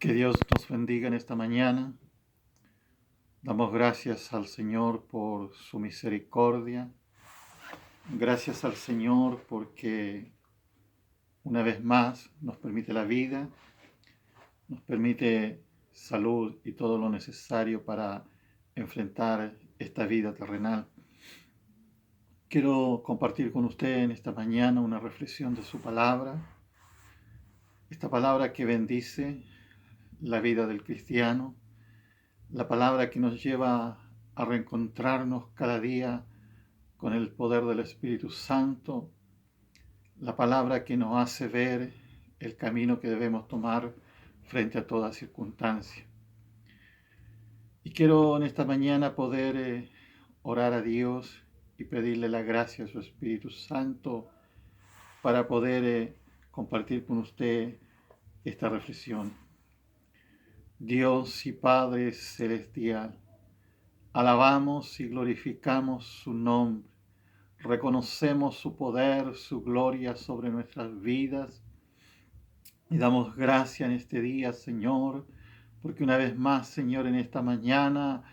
Que Dios nos bendiga en esta mañana. Damos gracias al Señor por su misericordia. Gracias al Señor porque una vez más nos permite la vida, nos permite salud y todo lo necesario para enfrentar esta vida terrenal. Quiero compartir con usted en esta mañana una reflexión de su palabra. Esta palabra que bendice la vida del cristiano. La palabra que nos lleva a reencontrarnos cada día con el poder del Espíritu Santo. La palabra que nos hace ver el camino que debemos tomar frente a toda circunstancia. Y quiero en esta mañana poder orar a Dios y pedirle la gracia a su Espíritu Santo para poder compartir con usted esta reflexión. Dios y Padre Celestial, alabamos y glorificamos su nombre, reconocemos su poder, su gloria sobre nuestras vidas y damos gracias en este día, Señor, porque una vez más, Señor, en esta mañana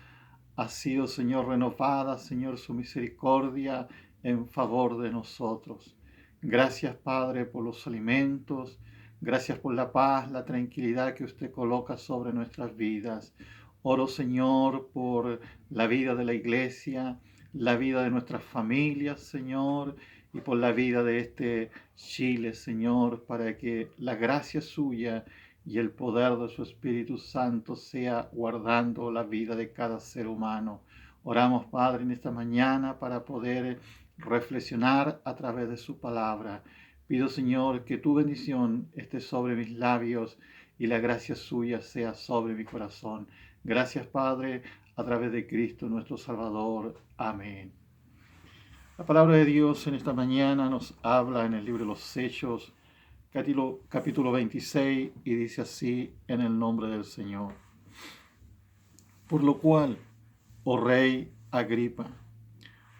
ha sido, Señor, renovada, Señor, su misericordia en favor de nosotros. Gracias, Padre, por los alimentos. Gracias por la paz, la tranquilidad que usted coloca sobre nuestras vidas. Oro, Señor, por la vida de la iglesia, la vida de nuestras familias, Señor, y por la vida de este Chile, Señor, para que la gracia suya y el poder de su Espíritu Santo sea guardando la vida de cada ser humano. Oramos, Padre, en esta mañana para poder reflexionar a través de su palabra. Pido, Señor, que tu bendición esté sobre mis labios y la gracia suya sea sobre mi corazón. Gracias, Padre, a través de Cristo nuestro Salvador. Amén. La palabra de Dios en esta mañana nos habla en el libro de los Hechos, capítulo 26, y dice así en el nombre del Señor. Por lo cual, oh Rey Agripa,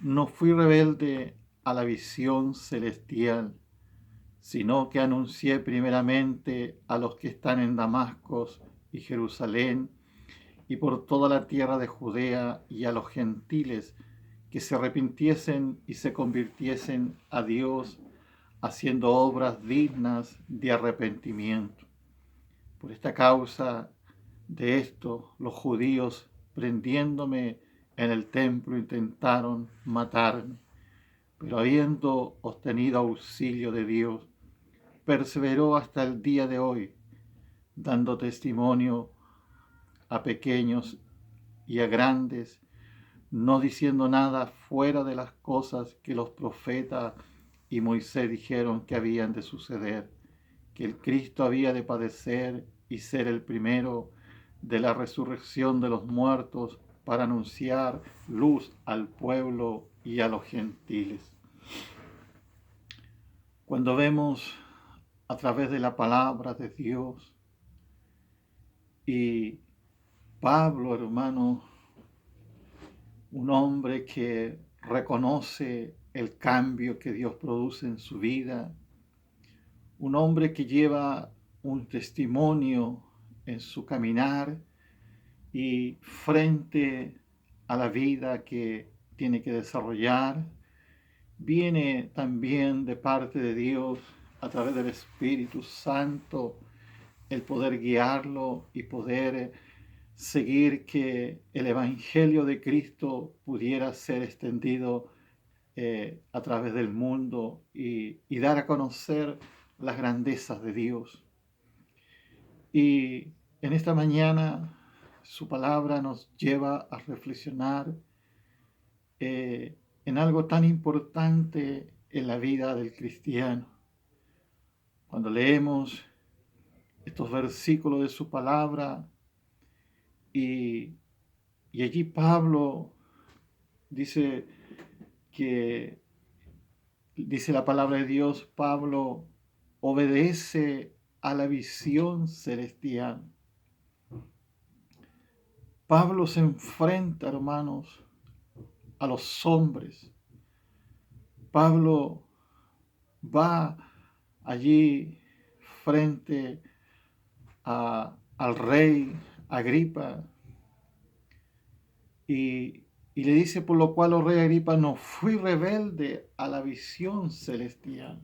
no fui rebelde a la visión celestial, sino que anuncié primeramente a los que están en Damasco y Jerusalén y por toda la tierra de Judea y a los gentiles que se arrepintiesen y se convirtiesen a Dios, haciendo obras dignas de arrepentimiento. Por esta causa de esto, los judíos, prendiéndome en el templo, intentaron matarme, pero habiendo obtenido auxilio de Dios, perseveró hasta el día de hoy, dando testimonio a pequeños y a grandes, no diciendo nada fuera de las cosas que los profetas y Moisés dijeron que habían de suceder, que el Cristo había de padecer y ser el primero de la resurrección de los muertos para anunciar luz al pueblo y a los gentiles. Cuando vemos a través de la palabra de Dios y Pablo, hermano, un hombre que reconoce el cambio que Dios produce en su vida, un hombre que lleva un testimonio en su caminar y frente a la vida que tiene que desarrollar, viene también de parte de Dios a través del Espíritu Santo el poder guiarlo y poder seguir que el Evangelio de Cristo pudiera ser extendido a través del mundo y dar a conocer las grandezas de Dios. Y en esta mañana su palabra nos lleva a reflexionar en algo tan importante en la vida del cristiano. Cuando leemos estos versículos de su palabra y allí Pablo dice la palabra de Dios, Pablo obedece a la visión celestial. Pablo se enfrenta, hermanos, a los hombres. Pablo va allí frente a al rey Agripa y le dice, por lo cual, oh rey Agripa, no fui rebelde a la visión celestial.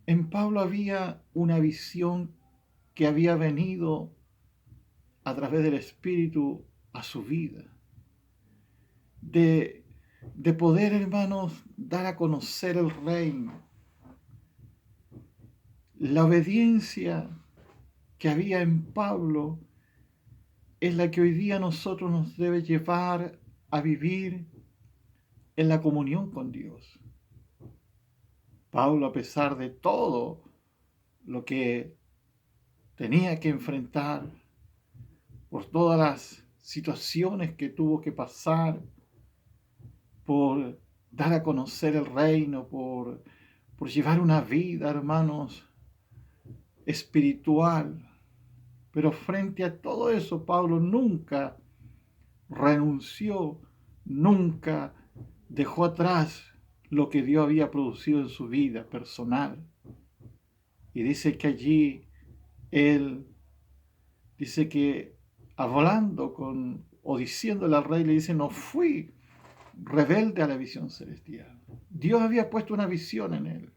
En Pablo había una visión que había venido a través del Espíritu a su vida, de, de poder, hermanos, dar a conocer el reino. La obediencia que había en Pablo es la que hoy día a nosotros nos debe llevar a vivir en la comunión con Dios. Pablo, a pesar de todo lo que tenía que enfrentar, por todas las situaciones que tuvo que pasar, por dar a conocer el reino, por llevar una vida, hermanos, espiritual. Pero frente a todo eso, Pablo nunca renunció, nunca dejó atrás lo que Dios había producido en su vida personal. Y dice que allí él, dice que hablando con o diciéndole al rey, le dice, no fui rebelde a la visión celestial. Dios había puesto una visión en él.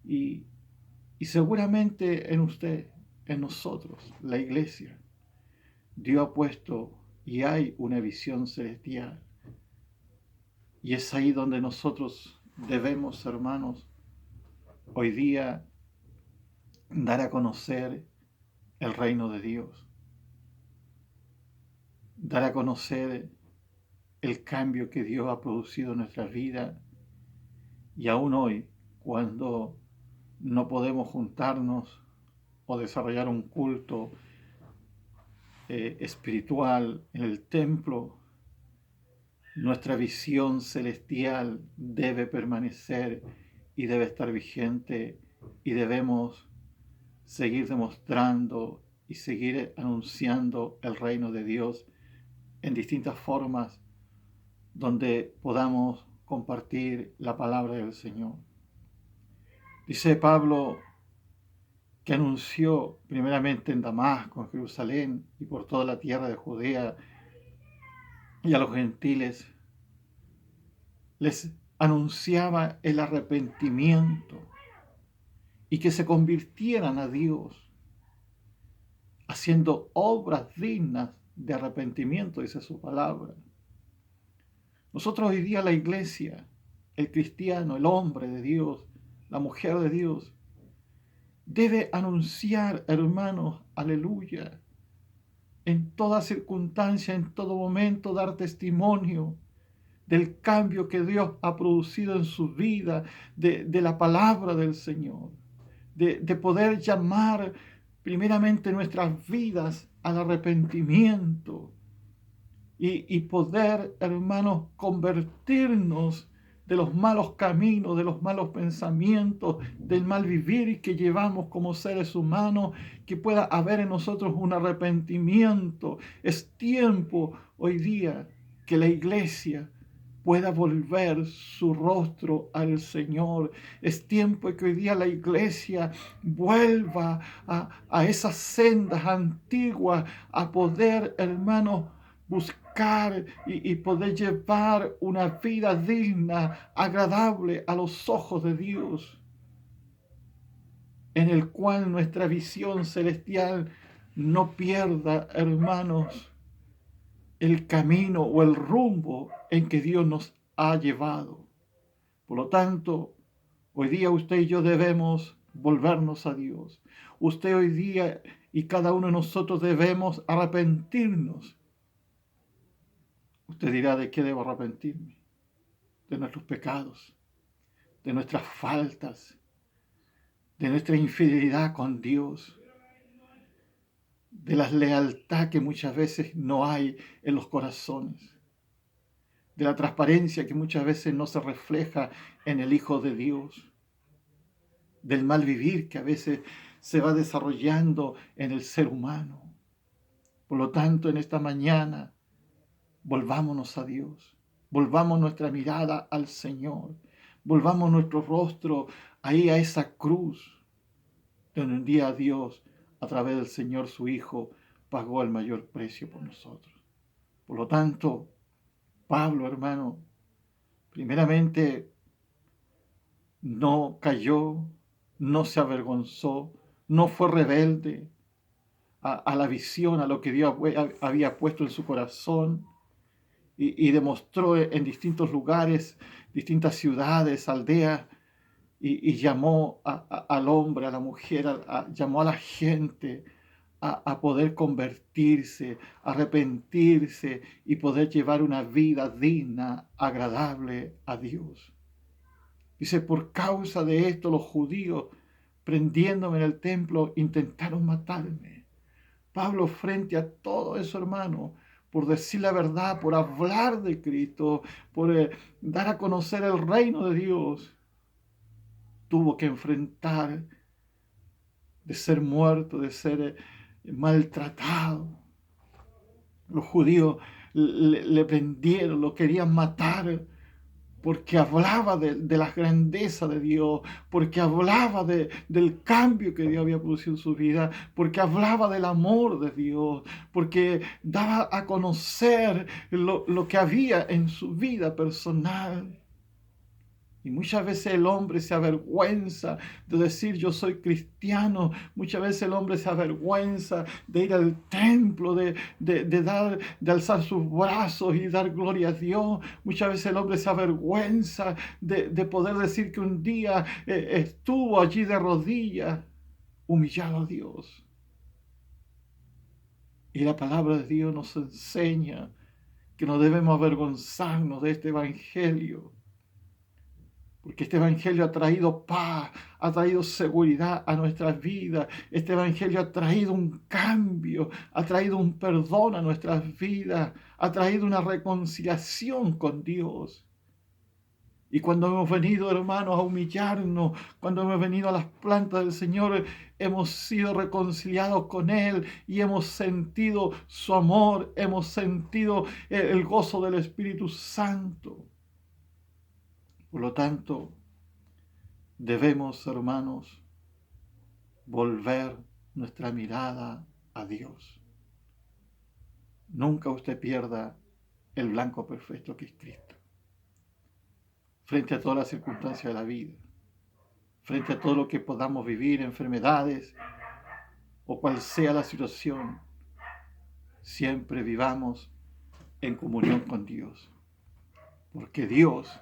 Y seguramente en usted, en nosotros, la iglesia, Dios ha puesto y hay una visión celestial. Y es ahí donde nosotros debemos, hermanos, hoy día dar a conocer el reino de Dios. Dar a conocer el cambio que Dios ha producido en nuestra vida. Y aún hoy, cuando no podemos juntarnos o desarrollar un culto espiritual en el templo, nuestra visión celestial debe permanecer y debe estar vigente y debemos seguir demostrando y seguir anunciando el reino de Dios en distintas formas donde podamos compartir la palabra del Señor. Dice Pablo que anunció primeramente en Damasco, en Jerusalén y por toda la tierra de Judea y a los gentiles, les anunciaba el arrepentimiento y que se convirtieran a Dios, haciendo obras dignas de arrepentimiento, dice su palabra. Nosotros hoy día la iglesia, el cristiano, el hombre de Dios, la mujer de Dios, debe anunciar, hermanos, aleluya, en toda circunstancia, en todo momento, dar testimonio del cambio que Dios ha producido en su vida, de la palabra del Señor, de poder llamar primeramente nuestras vidas al arrepentimiento y poder, hermanos, convertirnos de los malos caminos, de los malos pensamientos, del mal vivir que llevamos como seres humanos, que pueda haber en nosotros un arrepentimiento. Es tiempo hoy día que la iglesia pueda volver su rostro al Señor. Es tiempo que hoy día la iglesia vuelva a esas sendas antiguas, a poder, hermanos, buscar y poder llevar una vida digna, agradable a los ojos de Dios, en el cual nuestra visión celestial no pierda, hermanos, el camino o el rumbo en que Dios nos ha llevado. Por lo tanto, hoy día usted y yo debemos volvernos a Dios. Usted hoy día y cada uno de nosotros debemos arrepentirnos. Usted dirá, ¿de qué debo arrepentirme? De nuestros pecados, de nuestras faltas, de nuestra infidelidad con Dios, de la lealtad que muchas veces no hay en los corazones, de la transparencia que muchas veces no se refleja en el Hijo de Dios, del mal vivir que a veces se va desarrollando en el ser humano. Por lo tanto, en esta mañana, volvámonos a Dios, volvamos nuestra mirada al Señor, volvamos nuestro rostro ahí a esa cruz, donde un día Dios a través del Señor su Hijo, pagó el mayor precio por nosotros. Por lo tanto, Pablo, hermano, primeramente no cayó, no se avergonzó, no fue rebelde a la visión, a lo que Dios había puesto en su corazón, y demostró en distintos lugares, distintas ciudades, aldeas, y llamó al hombre, a la mujer, llamó a la gente a poder convertirse, arrepentirse y poder llevar una vida digna, agradable a Dios. Dice, por causa de esto los judíos, prendiéndome en el templo, intentaron matarme. Pablo, frente a todo eso, hermano, por decir la verdad, por hablar de Cristo, por dar a conocer el reino de Dios, tuvo que enfrentar de ser muerto, de ser maltratado. Los judíos le prendieron, lo querían matar, porque hablaba de la grandeza de Dios, porque hablaba del cambio que Dios había producido en su vida, porque hablaba del amor de Dios, porque daba a conocer lo que había en su vida personal. Y muchas veces el hombre se avergüenza de decir yo soy cristiano. Muchas veces el hombre se avergüenza de ir al templo, de alzar sus brazos y dar gloria a Dios. Muchas veces el hombre se avergüenza de poder decir que un día estuvo allí de rodillas, humillado a Dios. Y la palabra de Dios nos enseña que no debemos avergonzarnos de este evangelio. Porque este evangelio ha traído paz, ha traído seguridad a nuestras vidas. Este evangelio ha traído un cambio, ha traído un perdón a nuestras vidas, ha traído una reconciliación con Dios. Y cuando hemos venido, hermanos, a humillarnos, cuando hemos venido a las plantas del Señor, hemos sido reconciliados con Él y hemos sentido su amor, hemos sentido el gozo del Espíritu Santo. Por lo tanto, debemos, hermanos, volver nuestra mirada a Dios. Nunca usted pierda el blanco perfecto que es Cristo. Frente a todas las circunstancias de la vida, frente a todo lo que podamos vivir, enfermedades o cual sea la situación, siempre vivamos en comunión con Dios. Porque Dios,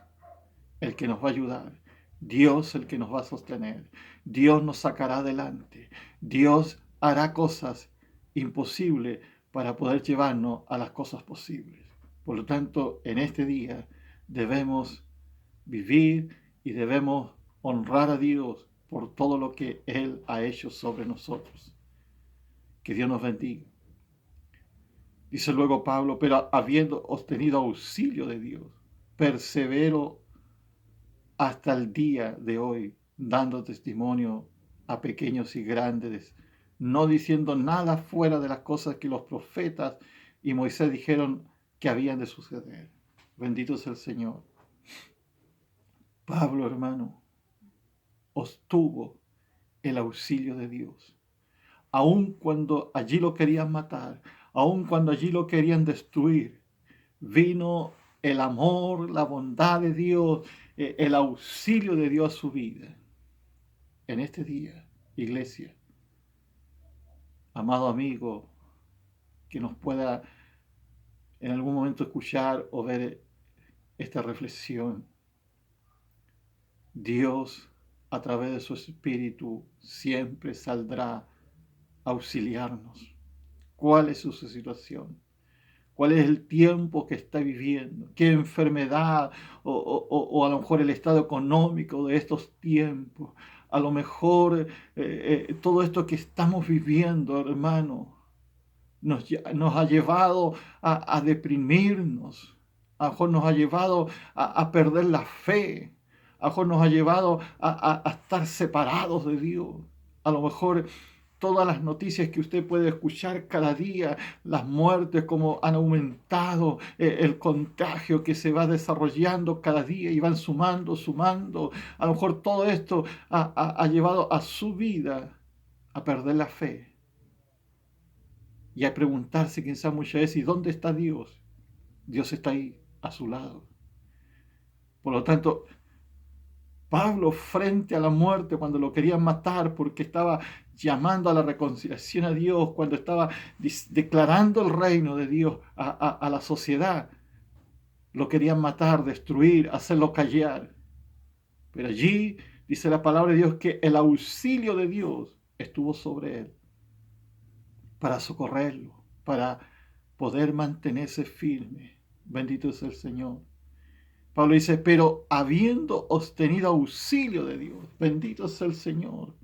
el que nos va a ayudar, Dios el que nos va a sostener, Dios nos sacará adelante, Dios hará cosas imposibles para poder llevarnos a las cosas posibles. Por lo tanto, en este día debemos vivir y debemos honrar a Dios por todo lo que Él ha hecho sobre nosotros. Que Dios nos bendiga. Dice luego Pablo, pero habiendo obtenido auxilio de Dios, persevero hasta el día de hoy, dando testimonio a pequeños y grandes, no diciendo nada fuera de las cosas que los profetas y Moisés dijeron que habían de suceder. Bendito sea el Señor. Pablo, hermano, obtuvo el auxilio de Dios. Aun cuando allí lo querían matar, aun cuando allí lo querían destruir, vino el amor, la bondad de Dios, el auxilio de Dios a su vida. En este día, iglesia, amado amigo, que nos pueda en algún momento escuchar o ver esta reflexión, Dios, a través de su Espíritu, siempre saldrá a auxiliarnos. ¿Cuál es su situación? ¿Cuál es el tiempo que está viviendo? ¿Qué enfermedad o a lo mejor el estado económico de estos tiempos? A lo mejor todo esto que estamos viviendo, hermano, nos ha llevado a deprimirnos. A lo mejor nos ha llevado a perder la fe. A lo mejor nos ha llevado a estar separados de Dios. A lo mejor todas las noticias que usted puede escuchar cada día, las muertes como han aumentado, el contagio que se va desarrollando cada día y van sumando. A lo mejor todo esto ha llevado a su vida a perder la fe. y a preguntarse quizás muchas veces, ¿y dónde está Dios? Dios está ahí, a su lado. Por lo tanto, Pablo, frente a la muerte, cuando lo querían matar porque estaba llamando a la reconciliación a Dios, cuando estaba declarando el reino de Dios a la sociedad, lo querían matar, destruir, hacerlo callar. Pero allí dice la palabra de Dios que el auxilio de Dios estuvo sobre él para socorrerlo, para poder mantenerse firme. Bendito es el Señor. Pablo dice, pero habiendo obtenido auxilio de Dios, bendito es el Señor.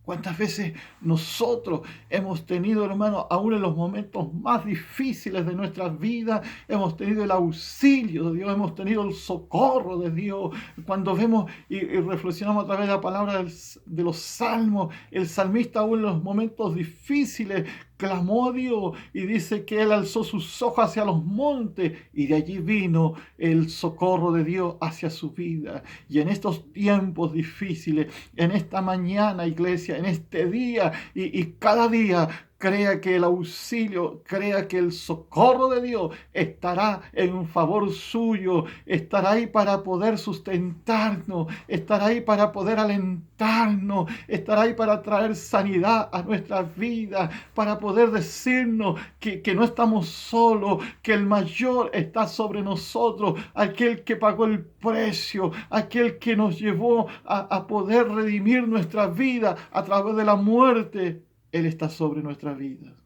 ¿Cuántas veces nosotros hemos tenido, hermano, aún en los momentos más difíciles de nuestras vidas, hemos tenido el auxilio de Dios, hemos tenido el socorro de Dios? Cuando vemos y reflexionamos a través de la palabra de los salmos, el salmista aún en los momentos difíciles clamó a Dios y dice que él alzó sus ojos hacia los montes y de allí vino el socorro de Dios hacia su vida. Y en estos tiempos difíciles, en esta mañana, iglesia, en este día y cada día, crea que el auxilio, crea que el socorro de Dios estará en favor suyo, estará ahí para poder sustentarnos, estará ahí para poder alentarnos, estará ahí para traer sanidad a nuestras vidas, para poder decirnos que no estamos solos, que el mayor está sobre nosotros, aquel que pagó el precio, aquel que nos llevó a poder redimir nuestra vida a través de la muerte. Él está sobre nuestras vidas.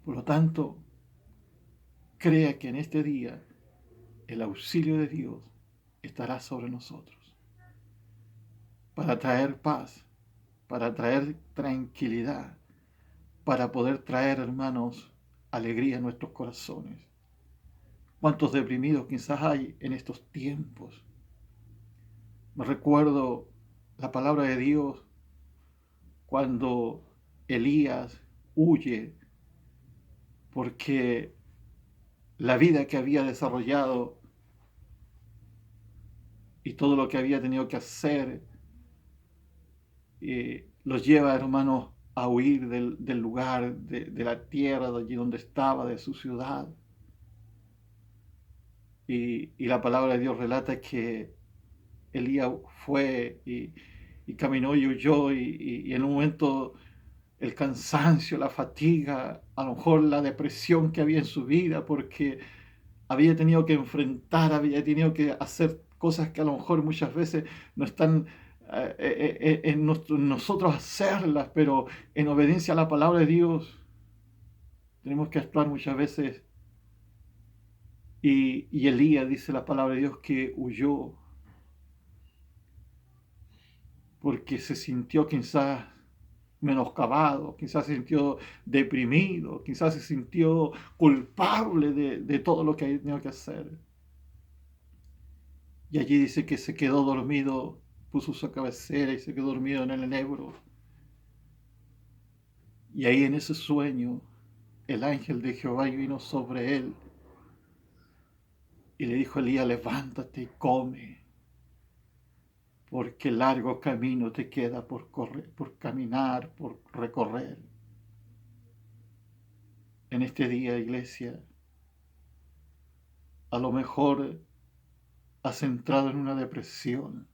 Por lo tanto, crea que en este día el auxilio de Dios estará sobre nosotros para traer paz, para traer tranquilidad, para poder traer, hermanos, alegría a nuestros corazones. ¿Cuántos deprimidos quizás hay en estos tiempos? Me recuerdo la palabra de Dios cuando Elías huye porque la vida que había desarrollado y todo lo que había tenido que hacer los lleva, hermanos, a huir del lugar, de la tierra, de allí donde estaba, de su ciudad. Y la palabra de Dios relata que Elías fue y caminó y huyó y en un momento el cansancio, la fatiga, a lo mejor la depresión que había en su vida, porque había tenido que enfrentar, había tenido que hacer cosas que a lo mejor muchas veces no están en nosotros hacerlas, pero en obediencia a la palabra de Dios tenemos que actuar muchas veces. Y Elías, dice la palabra de Dios, que huyó porque se sintió quizás menoscabado, quizás se sintió deprimido, quizás se sintió culpable de todo lo que había tenido que hacer. Y allí dice que se quedó dormido, puso su cabecera y se quedó dormido en el enebro. Y ahí en ese sueño, el ángel de Jehová vino sobre él y le dijo a Elías, levántate y come, porque largo camino te queda por correr, por caminar, por recorrer. En este día, iglesia, a lo mejor has entrado en una depresión,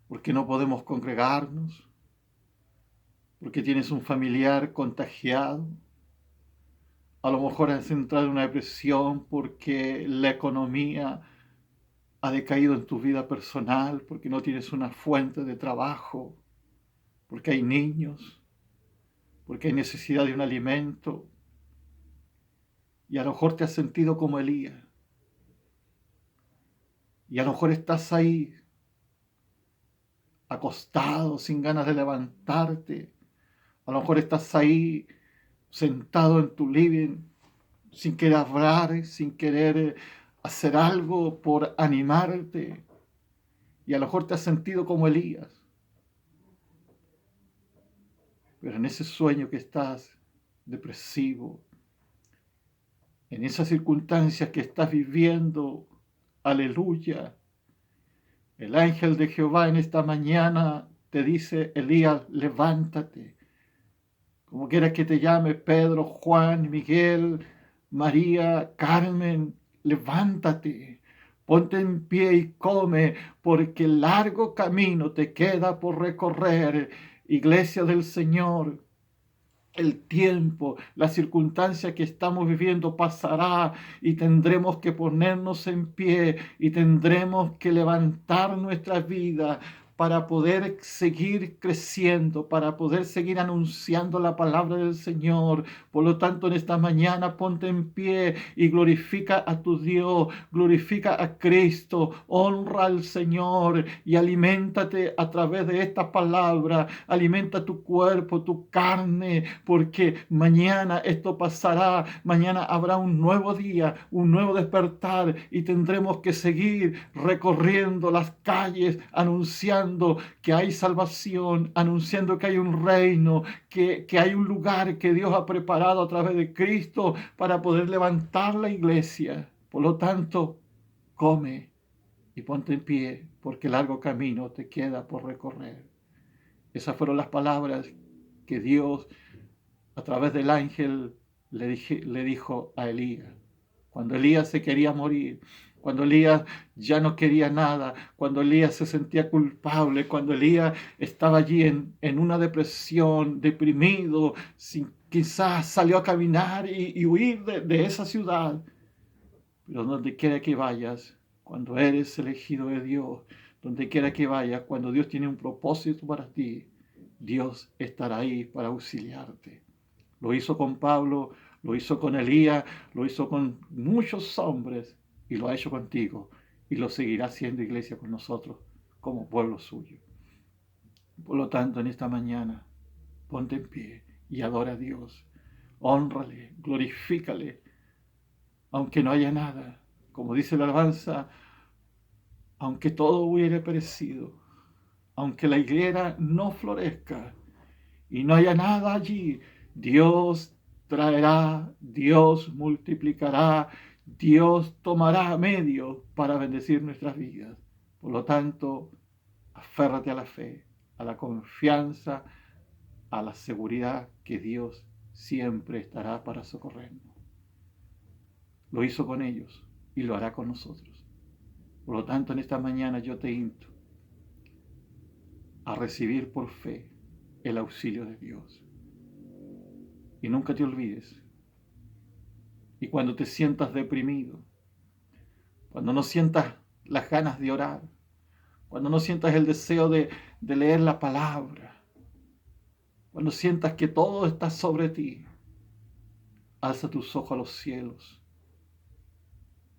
porque no podemos congregarnos, porque tienes un familiar contagiado. A lo mejor has entrado en una depresión porque la economía ha decaído en tu vida personal, porque no tienes una fuente de trabajo, porque hay niños, porque hay necesidad de un alimento. Y a lo mejor te has sentido como Elías. Y a lo mejor estás ahí acostado, sin ganas de levantarte. A lo mejor estás ahí sentado en tu living, sin querer hablar, sin querer hacer algo por animarte. Y a lo mejor te has sentido como Elías. Pero en ese sueño que estás depresivo, en esas circunstancias que estás viviendo, aleluya, el ángel de Jehová en esta mañana te dice, Elías, levántate, como quieras que te llame, Pedro, Juan, Miguel, María, Carmen, levántate, ponte en pie y come, porque largo camino te queda por recorrer, iglesia del Señor. El tiempo, la circunstancia que estamos viviendo pasará y tendremos que ponernos en pie y tendremos que levantar nuestra vida para poder seguir creciendo, para poder seguir anunciando la palabra del Señor. Por lo tanto, en esta mañana ponte en pie y glorifica a tu Dios, glorifica a Cristo, honra al Señor y aliméntate a través de esta palabra, alimenta tu cuerpo, tu carne, porque mañana esto pasará, mañana habrá un nuevo día, un nuevo despertar y tendremos que seguir recorriendo las calles anunciando que hay salvación, anunciando que hay un reino, que hay un lugar que Dios ha preparado a través de Cristo para poder levantar la iglesia. Por lo tanto, come y ponte en pie, porque largo camino te queda por recorrer. Esas fueron las palabras que Dios, a través del ángel, le dijo a Elías. Cuando Elías se quería morir, cuando Elías ya no quería nada, cuando Elías se sentía culpable, cuando Elías estaba allí en una depresión, deprimido, quizás salió a caminar y huir de esa ciudad. Pero donde quiera que vayas, cuando eres elegido de Dios, donde quiera que vayas, cuando Dios tiene un propósito para ti, Dios estará ahí para auxiliarte. Lo hizo con Pablo, lo hizo con Elías, lo hizo con muchos hombres y lo ha hecho contigo y lo seguirá haciendo, iglesia, con nosotros como pueblo suyo. Por lo tanto, en esta mañana, ponte en pie y adora a Dios. Hónrale, glorifícale, aunque no haya nada. Como dice la alabanza, aunque todo hubiera perecido, aunque la higuera no florezca y no haya nada allí, Dios traerá, Dios multiplicará, Dios tomará medios para bendecir nuestras vidas. Por lo tanto, aférrate a la fe, a la confianza, a la seguridad que Dios siempre estará para socorrernos. Lo hizo con ellos y lo hará con nosotros. Por lo tanto, en esta mañana yo te invito a recibir por fe el auxilio de Dios. Y nunca te olvides. Y cuando te sientas deprimido, cuando no sientas las ganas de orar, cuando no sientas el deseo de leer la palabra, cuando sientas que todo está sobre ti, alza tus ojos a los cielos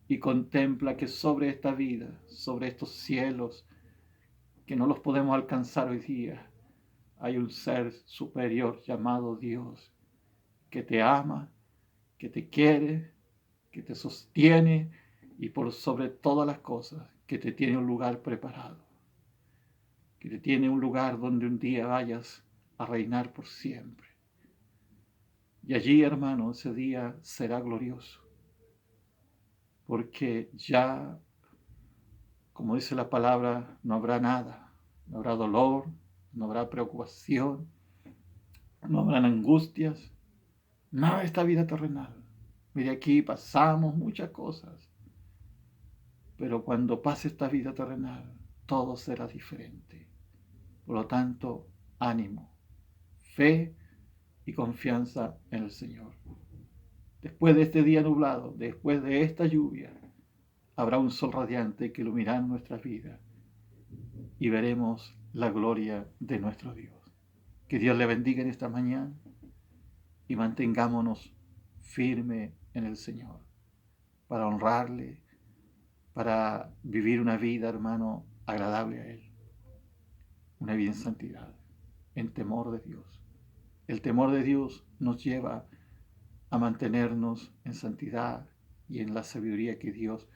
y contempla que sobre esta vida, sobre estos cielos, que no los podemos alcanzar hoy día, hay un ser superior llamado Dios, que te ama, que te quiere, que te sostiene y por sobre todas las cosas, que te tiene un lugar preparado, que te tiene un lugar donde un día vayas a reinar por siempre. Y allí, hermano, ese día será glorioso, porque ya, como dice la palabra, no habrá nada, no habrá dolor, no habrá preocupación, no habrán angustias, nada de esta vida terrenal. Mire, aquí pasamos muchas cosas, pero cuando pase esta vida terrenal, todo será diferente. Por lo tanto, ánimo, fe y confianza en el Señor. Después de este día nublado, después de esta lluvia, habrá un sol radiante que iluminará nuestras vidas y veremos la gloria de nuestro Dios. Que Dios le bendiga en esta mañana y mantengámonos firmes en el Señor para honrarle, para vivir una vida, hermano, agradable a Él. Una vida en santidad, en temor de Dios. El temor de Dios nos lleva a mantenernos en santidad y en la sabiduría que Dios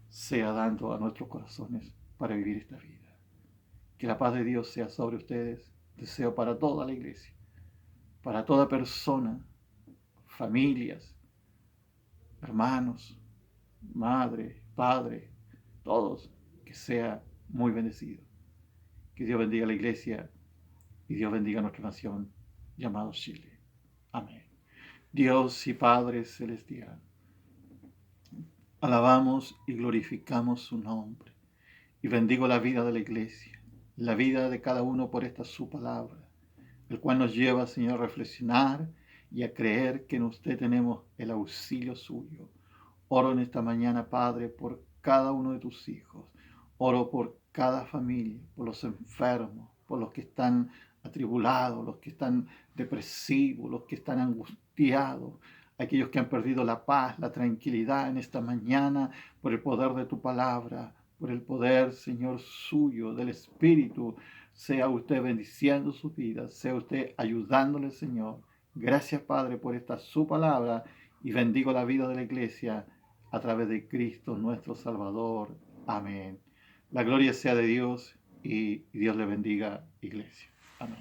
sea dando a nuestros corazones para vivir esta vida. Que la paz de Dios sea sobre ustedes. Deseo para toda la iglesia, para toda persona, familias, hermanos, madre, padre, todos, que sea muy bendecido. Que Dios bendiga a la iglesia y Dios bendiga a nuestra nación llamado Chile. Amén. Dios y Padre Celestial, alabamos y glorificamos su nombre y bendigo la vida de la iglesia, la vida de cada uno por esta su palabra, el cual nos lleva, Señor, a reflexionar y a creer que en usted tenemos el auxilio suyo. Oro en esta mañana, Padre, por cada uno de tus hijos. Oro por cada familia, por los enfermos, por los que están atribulados, los que están depresivos, los que están angustiados, aquellos que han perdido la paz, la tranquilidad en esta mañana, por el poder de tu palabra, por el poder, Señor, suyo, del Espíritu. Sea usted bendiciendo sus vidas, sea usted ayudándole, Señor. Gracias, Padre, por esta su palabra y bendigo la vida de la iglesia a través de Cristo nuestro Salvador. Amén. La gloria sea de Dios y Dios le bendiga, iglesia. Amén.